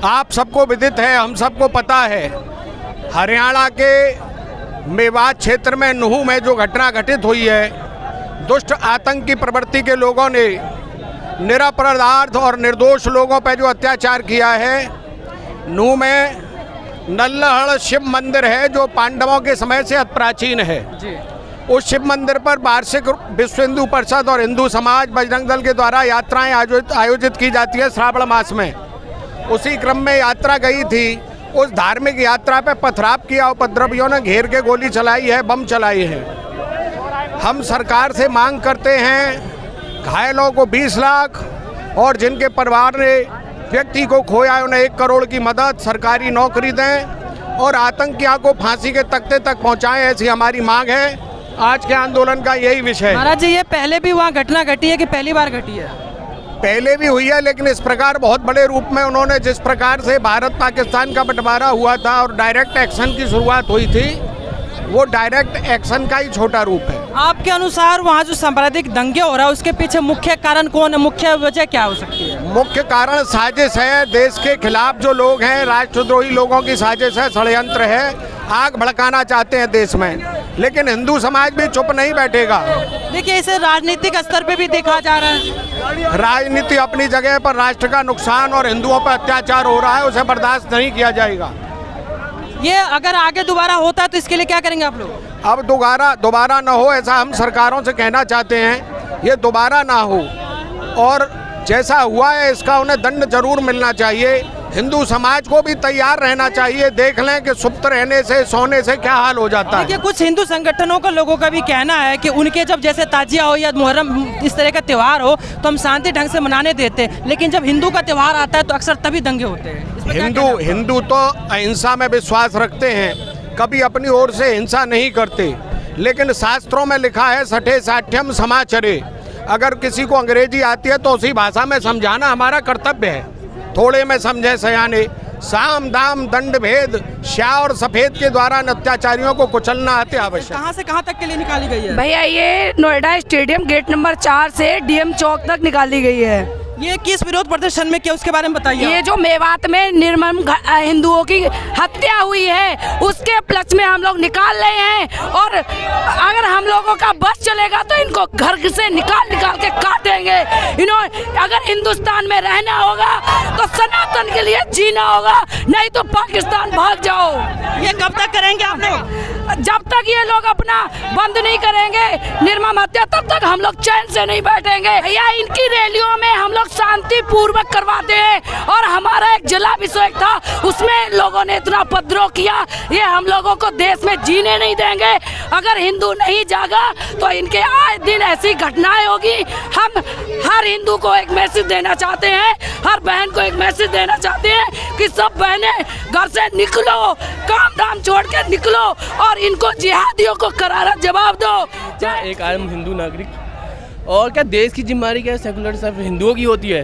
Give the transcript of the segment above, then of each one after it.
आप सबको विदित है, हम सबको पता है, हरियाणा के मेवात क्षेत्र में नूह में जो घटना घटित हुई है, दुष्ट आतंकी प्रवृत्ति के लोगों ने निरपराध और निर्दोष लोगों पर जो अत्याचार किया है। नूह में नल्लहड़ शिव मंदिर है जो पांडवों के समय से अति प्राचीन है जी। उस शिव मंदिर पर वार्षिक विश्व हिंदू परिषद और हिंदू समाज बजरंग दल के द्वारा यात्राएं आयोजित की जाती है श्रावण मास में। उसी क्रम में यात्रा गई थी। उस धार्मिक यात्रा पे पथराव किया, उपद्रवियों ने घेर के गोली चलाई है, बम चलाई है। हम सरकार से मांग करते हैं घायलों को 20 लाख और जिनके परिवार ने व्यक्ति को खोया उन्हें 1 करोड़ की मदद, सरकारी नौकरी दें और आतंकियों को फांसी के तख्ते तक पहुंचाएं, ऐसी हमारी मांग है। आज के आंदोलन का यही विषय है। महाराज जी, ये पहले भी वहाँ घटना घटी है कि पहली बार घटी है? पहले भी हुई है, लेकिन इस प्रकार बहुत बड़े रूप में उन्होंने जिस प्रकार से भारत पाकिस्तान का बंटवारा हुआ था और डायरेक्ट एक्शन की शुरुआत हुई थी, वो डायरेक्ट एक्शन का ही छोटा रूप है। आपके अनुसार वहाँ जो सांप्रदायिक दंगे हो रहा है उसके पीछे मुख्य कारण कौन है, मुख्य वजह क्या हो सकती है? मुख्य कारण साजिश है, देश के खिलाफ जो लोग हैं, राष्ट्रद्रोही लोगों की साजिश है, षड्यंत्र है, आग भड़काना चाहते हैं देश में। लेकिन हिंदू समाज भी चुप नहीं बैठेगा। देखिए, इसे राजनीतिक स्तर पे भी देखा जा रहा है। राजनीति अपनी जगह पर, राष्ट्र का नुकसान और हिंदुओं पर अत्याचार हो रहा है, उसे बर्दाश्त नहीं किया जाएगा। ये अगर आगे दोबारा होता है तो इसके लिए क्या करेंगे आप लोग? अब दोबारा ना हो, ऐसा हम सरकारों से कहना चाहते हैं। ये दोबारा ना हो और जैसा हुआ है इसका उन्हें दंड जरूर मिलना चाहिए। हिंदू समाज को भी तैयार रहना चाहिए। देख लें कि सुप्त रहने से, सोने से क्या हाल हो जाता है। देखिए, कुछ हिंदू संगठनों का लोगों का भी कहना है कि उनके जब जैसे ताजिया हो या मुहर्रम इस तरह का त्यौहार हो तो हम शांति ढंग से मनाने देते, लेकिन जब हिंदू का त्यौहार आता है तो अक्सर तभी दंगे होते हैं। हिंदू तो अहिंसा में विश्वास रखते हैं, कभी अपनी ओर से हिंसा नहीं करते। लेकिन शास्त्रों में लिखा है सठे साठ्यम समाचरे। अगर किसी को अंग्रेजी आती है तो उसी भाषा में समझाना हमारा कर्तव्य है। थोड़े में समझे सयाने, साम दाम दंड भेद, श्याह और सफेद के द्वारा अत्याचारियों को कुचलना अति आवश्यक। कहाँ से कहाँ तक के लिए निकाली गई है? भैया, ये नोएडा स्टेडियम गेट नंबर 4 से डीएम चौक तक निकाली गई है। ये किस विरोध प्रदर्शन में किया, उसके बारे में बताइए। ये जो मेवात में निर्मम हिंदुओं की हत्या हुई है उसके प्लस में हम लोग निकाल रहे हैं। और अगर हम लोगों का बस चलेगा तो इनको घर से निकाल के काटेंगे। अगर हिंदुस्तान में रहना होगा तो सनातन के लिए जीना होगा, नहीं तो पाकिस्तान भाग जाओ। ये कब तक करेंगे आप लोग? जब तक ये लोग अपना बंद नहीं करेंगे निर्मम हत्या, तब तक हम लोग चैन से नहीं बैठेंगे। भैया, इनकी रैलियों में हम लोग शांति पूर्वक करवाते हैं और हमारा एक जिला अभिषेक था, उसमें लोगों ने इतना उपद्रव किया, ये हम लोगों को देश में जीने नहीं देंगे। अगर हिंदू नहीं जागा तो इनके आए दिन ऐसी घटनाएं होगी। हम हर हिंदू को एक मैसेज देना चाहते हैं, हर बहन को एक मैसेज देना चाहते हैं कि सब बहनें घर से निकलो, काम धाम छोड़ के निकलो और इनको जिहादियों को करारा जवाब दो। एक आम हिंदू नागरिक, और क्या देश की जिम्मेदारी क्या सेकुलर सब हिंदुओं की होती है,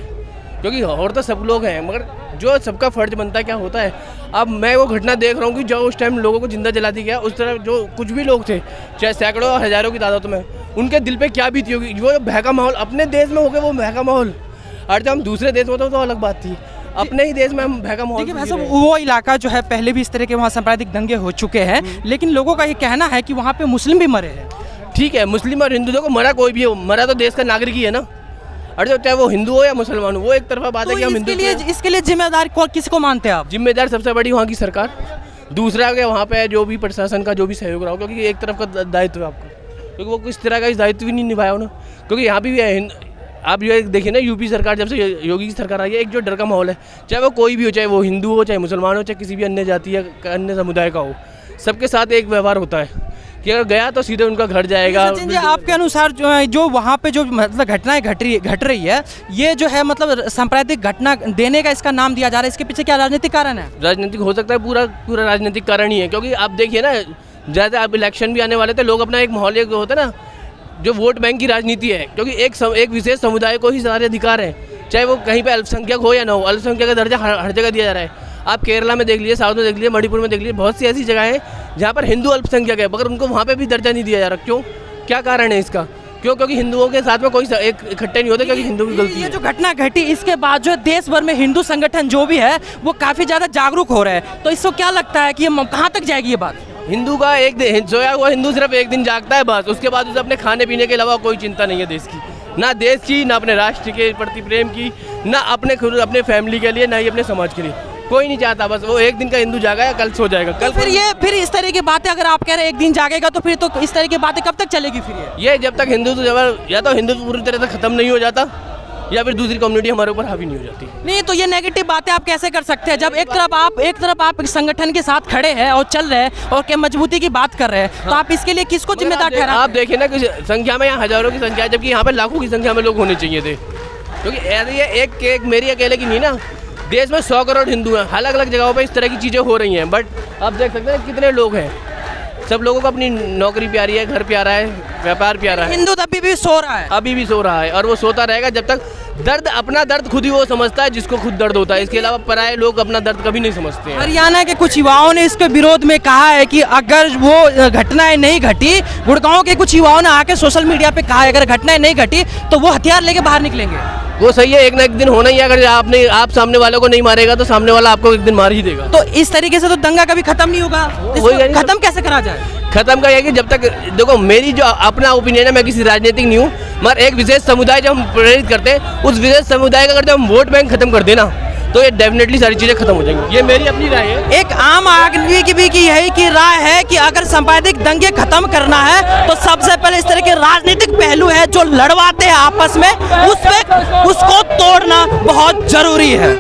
क्योंकि और तो सब लोग हैं, मगर जो सबका फर्ज बनता है क्या होता है। अब मैं वो घटना देख रहा हूँ कि जो उस टाइम लोगों को जिंदा जला दी गया, उस तरह जो कुछ भी लोग थे, चाहे सैकड़ों और हजारों की तादाद में, उनके दिल पे क्या बीती होगी। वो बहका माहौल अपने देश में हो गया, वो बहका माहौल। और जब हम दूसरे देश में होते तो अलग बात थी, अपने ही देश में हम बहका माहौल। देखिए भाई साहब, वो इलाका जो है पहले भी इस तरह के वहाँ सांप्रदायिक दंगे हो चुके हैं, लेकिन लोगों का ये कहना है कि वहाँ पे मुस्लिम भी मरे हैं। ठीक है, मुस्लिम और हिंदू को मरा कोई भी हो, मरा तो देश का नागरिक ही है ना। अरे चाहे वो हिंदू हो या मुसलमान हो, वो एक तरफा बात है कि हम हिंदू। इसके लिए जिम्मेदार किसको मानते हैं आप? जिम्मेदार सबसे बड़ी वहाँ की सरकार, दूसरा के वहाँ पे जो भी प्रशासन का जो भी सहयोग रहा हो, क्योंकि एक तरफ का दायित्व है आपका, क्योंकि वो किस तरह का इस दायित्व भी नहीं निभाया ना। क्योंकि यहाँ भी आप ये देखिए ना, यूपी सरकार जब से योगी की सरकार आई है, एक जो डर का माहौल है, चाहे वो कोई भी हो, चाहे वो हिंदू हो, चाहे मुसलमान हो, चाहे किसी भी अन्य जाति या अन्य समुदाय का हो, सबके साथ एक व्यवहार होता है कि अगर गया तो सीधे उनका घर जाएगा। सचिन जी, आपके अनुसार जो वहाँ पे जो मतलब घटनाएं घट रही है, ये जो है मतलब सांप्रदायिक घटना देने का इसका नाम दिया जा रहा है, इसके पीछे क्या राजनीतिक कारण है? राजनीतिक हो सकता है, पूरा राजनीतिक कारण ही है। क्योंकि आप देखिए ना, ज़्यादा अब इलेक्शन भी आने वाले थे, लोग अपना एक माहौल होता है ना, जो वोट बैंक की राजनीति है, क्योंकि एक विशेष समुदाय को ही सारे अधिकार हैं, चाहे वो कहीं पे अल्पसंख्यक हो या ना हो। अल्पसंख्यक का दर्जा हर जगह दिया जा रहा है। आप केरला में देख लीजिए, साउथ में देख लीजिए, मणिपुर में देख लीजिए, बहुत सी ऐसी जगह हैं जहाँ पर हिंदू अल्पसंख्यक है, मगर उनको वहाँ पे भी दर्जा नहीं दिया जा रहा। क्यों? क्या कारण है इसका? क्यों? क्योंकि हिंदुओं के साथ में कोई एक इकट्ठे नहीं होते, क्योंकि हिंदू की गलती ये है। जो घटना घटी इसके बाद जो है देश भर में हिंदू संगठन जो भी है वो काफी ज्यादा जागरूक हो रहे हैं, तो इसको क्या लगता है कि ये कहाँ तक जाएगी ये बात? हिंदू का एक दिन सोया हुआ हिंदू सिर्फ एक दिन जागता है बस, उसके बाद उसे अपने खाने पीने के अलावा कोई चिंता नहीं है देश की, ना देश की, ना अपने राष्ट्र के प्रति प्रेम की, ना अपने खुद अपने फैमिली के लिए, ना ही अपने समाज के लिए। कोई नहीं चाहता, बस वो एक दिन का हिंदू जागा है, कल सो जाएगा। कल फिर इस तरह की बातें अगर आप कह रहे हैं एक दिन जागेगा, तो फिर तो इस तरह की बातें कब तक चलेगी फिर ये जब तक हिंदू या तो हिंदू पूरी तरह से खत्म नहीं हो जाता, या फिर दूसरी कम्युनिटी हमारे ऊपर हावी नहीं हो जाती। नहीं, तो ये नेगेटिव बातें आप कैसे कर सकते हैं जब एक तरफ आप संगठन के साथ खड़े हैं और चल रहे हैं और के मजबूती की बात कर रहे हैं, तो आप इसके लिए किसको जिम्मेदार ठहरा? आप देखिए ना कि संख्या में यहाँ हजारों की संख्या है, जबकि यहाँ पे लाखों की संख्या में लोग होने चाहिए थे, क्योंकि ये एक मेरी अकेले की नहीं ना, देश में 100 करोड़ हिंदू हैं, अलग अलग जगहों पे इस तरह की चीज़ें हो रही हैं। बट आप देख सकते हैं कितने लोग हैं, सब लोगों को अपनी नौकरी प्यारी है, घर प्यारा है, व्यापार प्यारा है। हिंदू अभी भी सो रहा है, अभी भी सो रहा है, और वो सोता रहेगा जब तक अपना दर्द खुद ही वो समझता है जिसको खुद दर्द होता है। इसके अलावा पराये लोग अपना दर्द कभी नहीं समझते हैं। हरियाणा के कुछ युवाओं ने इसके विरोध में कहा है कि अगर वो घटनाएं नहीं घटी, गुड़गांव के कुछ युवाओं ने आके सोशल मीडिया पे कहा है अगर घटनाएं नहीं घटी तो वो हथियार लेके बाहर निकलेंगे। वो सही है, एक ना एक दिन होना ही है। अगर आप सामने वालों को नहीं मारेगा तो सामने वाला आपको एक दिन मार ही देगा। तो इस तरीके से तो दंगा कभी खत्म नहीं होगा, इसको खत्म कैसे करा जाए? खत्म का ये कि जब तक देखो, मेरी जो अपना ओपिनियन है, मैं किसी राजनीतिक नहीं हूँ, मगर एक विशेष समुदाय जब हम प्रेरित करते हैं, उस विशेष समुदाय का अगर जब हम वोट बैंक खत्म कर देना तो ये डेफिनेटली सारी चीजें खत्म हो जाएंगी। ये मेरी अपनी राय है। एक आम आदमी की भी यही की राय है कि अगर सांप्रदायिक दंगे खत्म करना है तो सबसे पहले इस तरह के राजनीतिक पहलू है जो लड़वाते हैं आपस में, उसको तोड़ना बहुत जरूरी है।